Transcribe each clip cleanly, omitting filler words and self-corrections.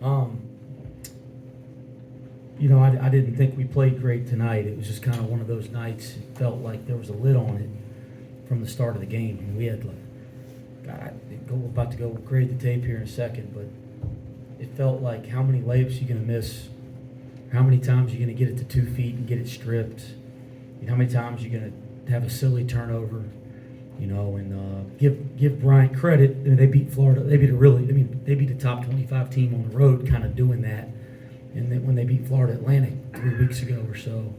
Um, I didn't think we played great tonight. It was just kind of one of those nights. It felt like there was a lid on it from the start of the game. I mean, we had, God, about to go grade the tape here in a second, but it felt like how many layups you going to miss, how many times you're going to get it to 2 feet and get it stripped, how many times you're going to have a silly turnover, and give Bryant credit. I mean, they beat Florida. They beat the top 25 team on the road, kind of doing that. And then when they beat Florida Atlantic 3 weeks ago or so,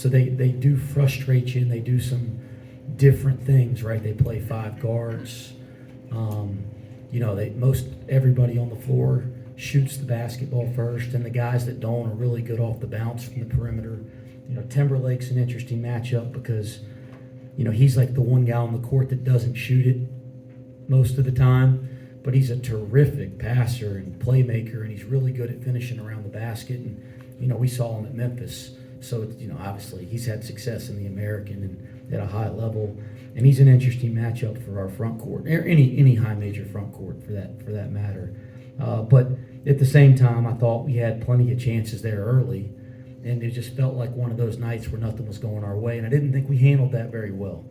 they do frustrate you, and they do some different things, right? They play 5 guards. Most everybody on the floor shoots the basketball first, and the guys that don't are really good off the bounce from the perimeter. Timberlake's an interesting matchup because, he's like the one guy on the court that doesn't shoot it most of the time, but he's a terrific passer and playmaker, and he's really good at finishing around the basket. And, we saw him at Memphis. So, obviously he's had success in the American and at a high level. And he's an interesting matchup for our front court, or any high major front court for that matter. But at the same time, I thought we had plenty of chances there early, and it just felt like one of those nights where nothing was going our way. And I didn't think we handled that very well.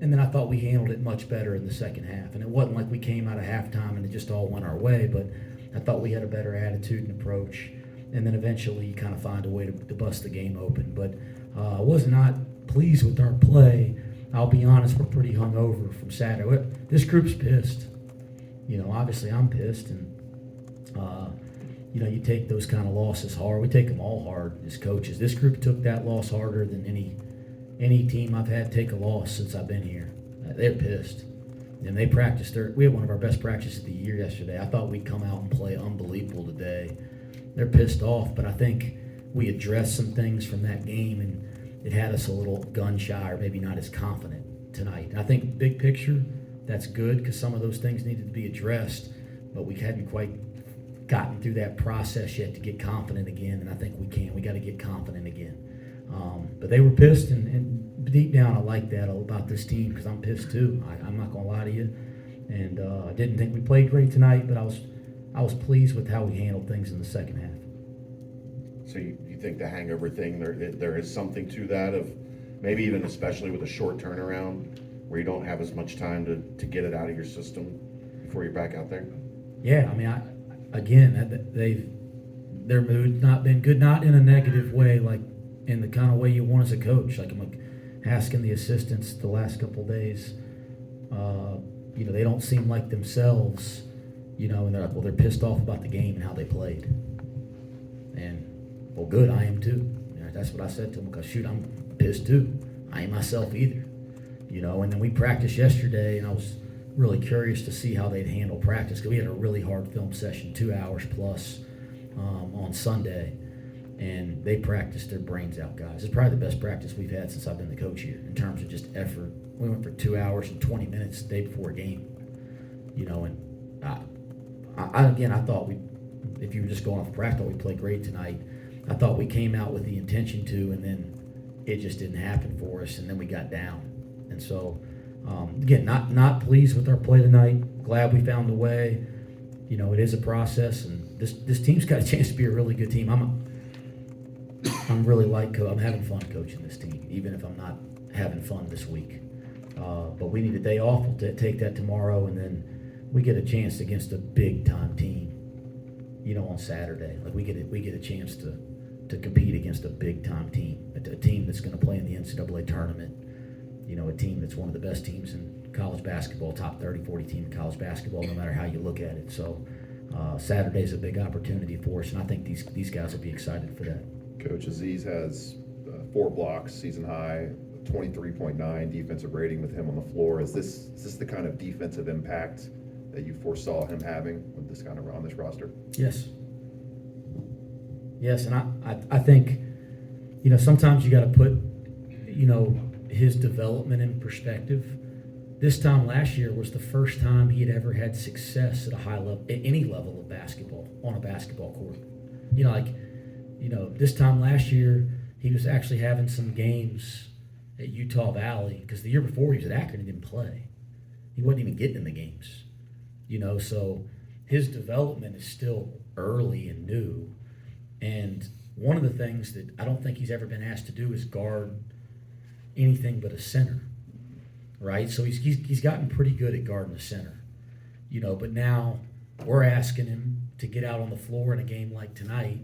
And then I thought we handled it much better in the second half. And it wasn't like we came out of halftime and it just all went our way, but I thought we had a better attitude and approach. And then eventually you kind of find a way to bust the game open. But I was not pleased with our play. I'll be honest, we're pretty hungover from Saturday. This group's pissed. Obviously I'm pissed. And, you take those kind of losses hard. We take them all hard as coaches. This group took that loss harder than any team I've had take a loss since I've been here. They're pissed. And they practiced. We had one of our best practices of the year yesterday. I thought we'd come out and play unbelievable today. They're pissed off, but I think we addressed some things from that game, and it had us a little gun shy, or maybe not as confident tonight. And I think big picture, that's good because some of those things needed to be addressed, but we hadn't quite gotten through that process yet to get confident again, and I think we can. We got to get confident again. But they were pissed, and deep down I like that about this team because I'm pissed too. I'm not going to lie to you. And I didn't think we played great tonight, but I was pleased with how we handled things in the second half. So you think the hangover thing, there is something to that, of maybe even especially with a short turnaround where you don't have as much time to get it out of your system before you're back out there? Yeah, I mean, their mood's not been good, not in a negative way, like in the kind of way you want as a coach. Like I'm asking the assistants the last couple of days, they don't seem like themselves, and they're like, well, they're pissed off about the game and how they played. And, well, good, I am too. That's what I said to them because, shoot, I'm pissed too. I ain't myself either. And then we practiced yesterday, and I was really curious to see how they'd handle practice because we had a really hard film session, 2 hours plus on Sunday. And they practiced their brains out, guys. It's probably the best practice we've had since I've been the coach here in terms of just effort. We went for 2 hours and 20 minutes the day before a game. And I thought if you were just going off practice, we played great tonight. I thought we came out with the intention to, and then it just didn't happen for us, and then we got down. And so, again, not pleased with our play tonight. Glad we found a way. It is a process, and this team's got a chance to be a really good team. I'm having fun coaching this team, even if I'm not having fun this week. But we need a day off. We'll take that tomorrow, and then we get a chance against a big-time team, on Saturday. Like we get a chance to compete against a big-time team, a team that's going to play in the NCAA tournament, a team that's one of the best teams in college basketball, top 30, 40 team in college basketball, no matter how you look at it. So Saturday's a big opportunity for us, and I think these guys will be excited for that. Coach Aziz has 4 blocks, season high, 23.9 defensive rating with him on the floor. Is this the kind of defensive impact that you foresaw him having with this kind of on this roster? Yes, and I think sometimes you got to put his development in perspective. This time last year was the first time he had ever had success at a high level, at any level of basketball, on a basketball court. This time last year, he was actually having some games at Utah Valley because the year before he was at Akron and didn't play. He wasn't even getting in the games. So his development is still early and new. And one of the things that I don't think he's ever been asked to do is guard anything but a center, right? So he's gotten pretty good at guarding the center, but now we're asking him to get out on the floor in a game like tonight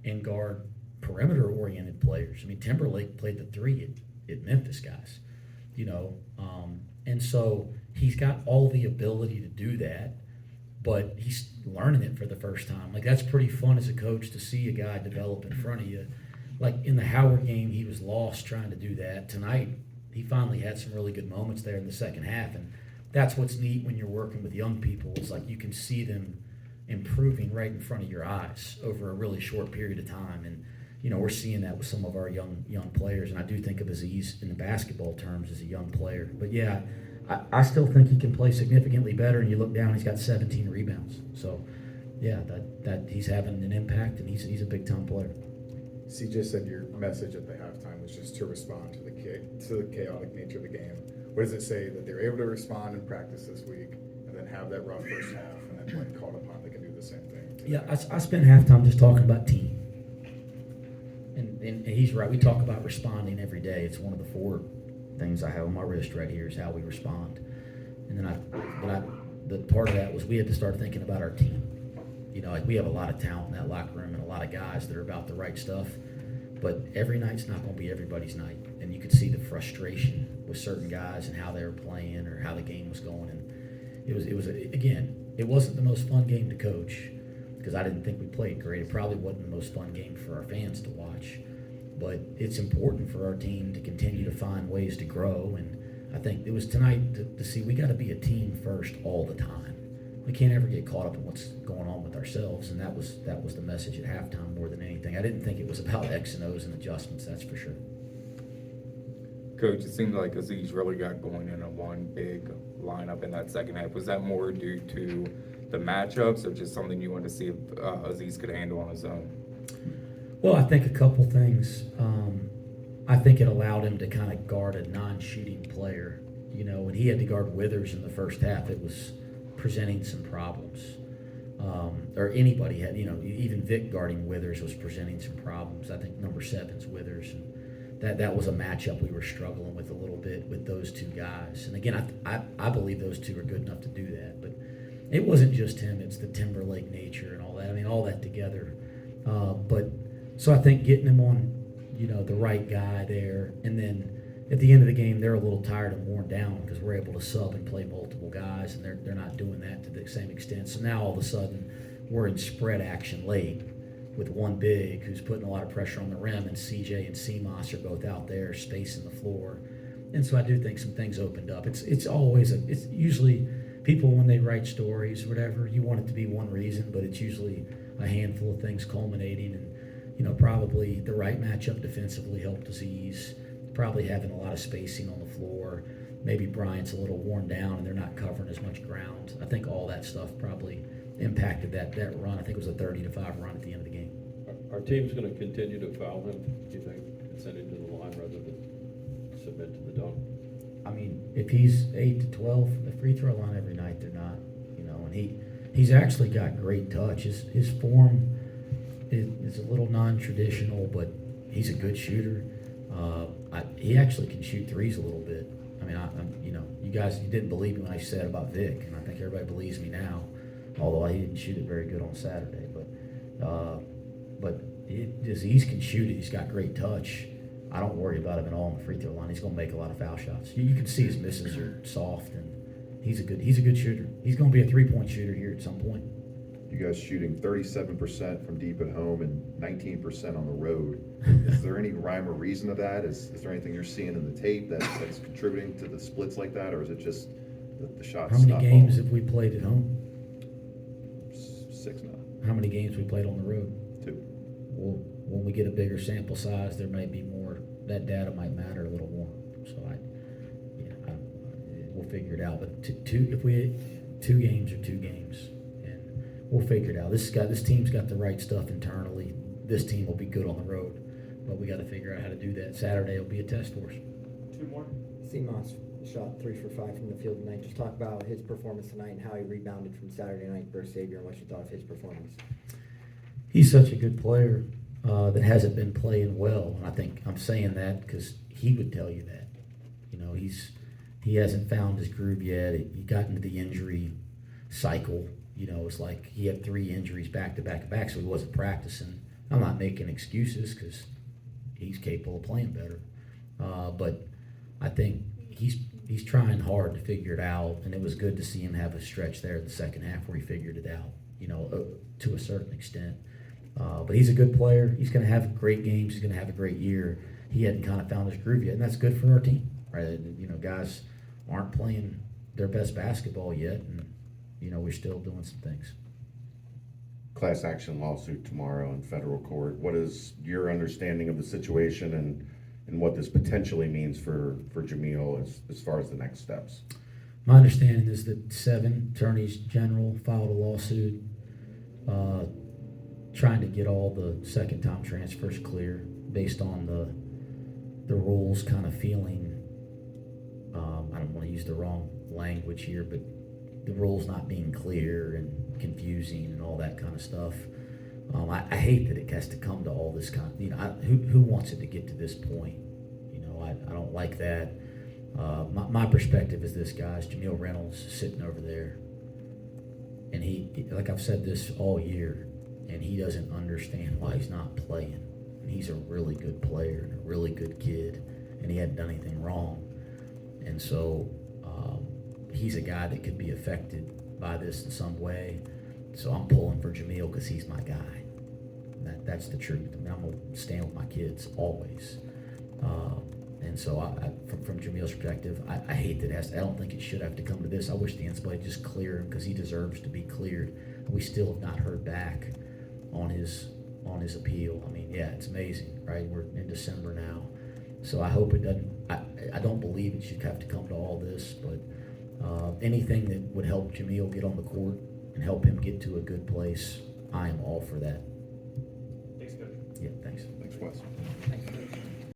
and guard perimeter-oriented players. I mean, Timberlake played the three at Memphis, guys, and so he's got all the ability to do that, but he's learning it for the first time. Like, that's pretty fun as a coach to see a guy develop in front of you. Like, in the Howard game, he was lost trying to do that. Tonight, he finally had some really good moments there in the second half, and that's what's neat when you're working with young people. It's like you can see them improving right in front of your eyes over a really short period of time. And we're seeing that with some of our young players, and I do think of Aziz in the basketball terms as a young player. But yeah, I still think he can play significantly better. And you look down, he's got 17 rebounds. So yeah, that he's having an impact, and he's a big time player. CJ said your message at the halftime was just to respond to the chaotic nature of the game. What does it say that they're able to respond in practice this week, and then have that rough first half, and then when called upon, they can do the same thing? Yeah, I spent halftime just talking about team. And he's right. We talk about responding every day. It's one of the 4 things I have on my wrist right here is how we respond. And then the part of that was we had to start thinking about our team. Like, we have a lot of talent in that locker room and a lot of guys that are about the right stuff. But every night's not going to be everybody's night. And you could see the frustration with certain guys and how they were playing or how the game was going. And it wasn't the most fun game to coach, because I didn't think we played great. It probably wasn't the most fun game for our fans to watch. But it's important for our team to continue to find ways to grow. And I think it was tonight to see we got to be a team first all the time. We can't ever get caught up in what's going on with ourselves. And that was the message at halftime more than anything. I didn't think it was about X and O's and adjustments, that's for sure. Coach, it seemed like Aziz really got going in a one big lineup in that second half. Was that more due to the matchups, or just something you wanted to see if Aziz could handle on his own? Well, I think a couple things. I think it allowed him to kind of guard a non-shooting player. When he had to guard Withers in the first half, it was presenting some problems. Or anybody had, even Vic guarding Withers was presenting some problems. I think number 7's Withers, and that was a matchup we were struggling with a little bit with those 2 guys. And again, I believe those 2 are good enough to do that. But it wasn't just him; it's the Timberlake nature and all that. I mean, all that together. So I think getting him on, the right guy there, and then at the end of the game, they're a little tired and worn down because we're able to sub and play multiple guys, and they're not doing that to the same extent. So now all of a sudden, we're in spread action late with one big who's putting a lot of pressure on the rim, and CJ and CMOS are both out there spacing the floor. And so I do think some things opened up. It's usually people, when they write stories or whatever, you want it to be one reason, but it's usually a handful of things culminating. And probably the right matchup defensively helped Aziz. Probably having a lot of spacing on the floor. Maybe Bryant's a little worn down and they're not covering as much ground. I think all that stuff probably impacted that run. I think it was a 30-5 run at the end of the game. Our team's going to continue to foul him, do you think, and send him to the line rather than submit to the dunk? I mean, if he's 8 to 12, the free throw line every night, they're not, and he's actually got great touch. His form is a little non-traditional, but he's a good shooter. He actually can shoot threes a little bit. I mean, you guys, you didn't believe me when I said about Vic, and I think everybody believes me now, although he didn't shoot it very good on Saturday. But Aziz can shoot it. He's got great touch. I don't worry about him at all on the free throw line. He's going to make a lot of foul shots. You can see his misses are soft, and he's a good shooter. He's going to be a 3-point shooter here at some point. You guys shooting 37% from deep at home and 19% on the road. Is there any rhyme or reason to that? Is there anything you're seeing in the tape that's contributing to the splits like that, or is it just the shots? How many games have we played at home? 6 now. How many games we played on the road? 2. Well, when we get a bigger sample size, there may be more. That data might matter a little more. So we'll figure it out. But if we had 2 games or 2 games, and we'll figure it out. This team's got the right stuff internally. This team will be good on the road, but we got to figure out how to do that. Saturday will be a test for us. 2 more. CMOS shot 3 for 5 from the field tonight. Just talk about his performance tonight and how he rebounded from Saturday night versus Xavier, and what you thought of his performance. He's such a good player that hasn't been playing well, and I think I'm saying that because he would tell you that. You know, he hasn't found his groove yet. He got into the injury cycle. You know, it's like he had 3 injuries back to back to back, so he wasn't practicing. I'm not making excuses because he's capable of playing better, but I think he's trying hard to figure it out, and it was good to see him have a stretch there in the second half where he figured it out. You know, to a certain extent. But he's a good player. He's going to have great games. He's going to have a great year. He hadn't kind of found his groove yet, and that's good for our team, right? You know, guys aren't playing their best basketball yet, and you know we're still doing some things. Class action lawsuit tomorrow in federal court. What is your understanding of the situation and what this potentially means for Jameel as far as the next steps? My understanding is that 7 attorneys general filed a lawsuit trying to get all the second-time transfers clear based on the rules kind of feeling, I don't want to use the wrong language here, but the rules not being clear and confusing and all that kind of stuff. I hate that it has to come to all this kind of, you know, who wants it to get to this point? You know, I don't like that. My perspective is this, guys. Jameel Reynolds is sitting over there, and he, like I've said this all year, and he doesn't understand why he's not playing. And he's a really good player and a really good kid, and he hadn't done anything wrong. And so he's a guy that could be affected by this in some way. So I'm pulling for Jameel because he's my guy. That's the truth. I mean, I'm going to stand with my kids always. And so from Jameel's perspective, I hate that I don't think it should have to come to this. I wish the NCAA just clear him because he deserves to be cleared. We still have not heard back on his appeal. I mean, yeah, it's amazing, right? We're in December now. So I hope it doesn't, I don't believe it should have to come to all this, but anything that would help Jameel get on the court and help him get to a good place, I am all for that. Thanks, Coach. Yeah, thanks. Thanks, Wes.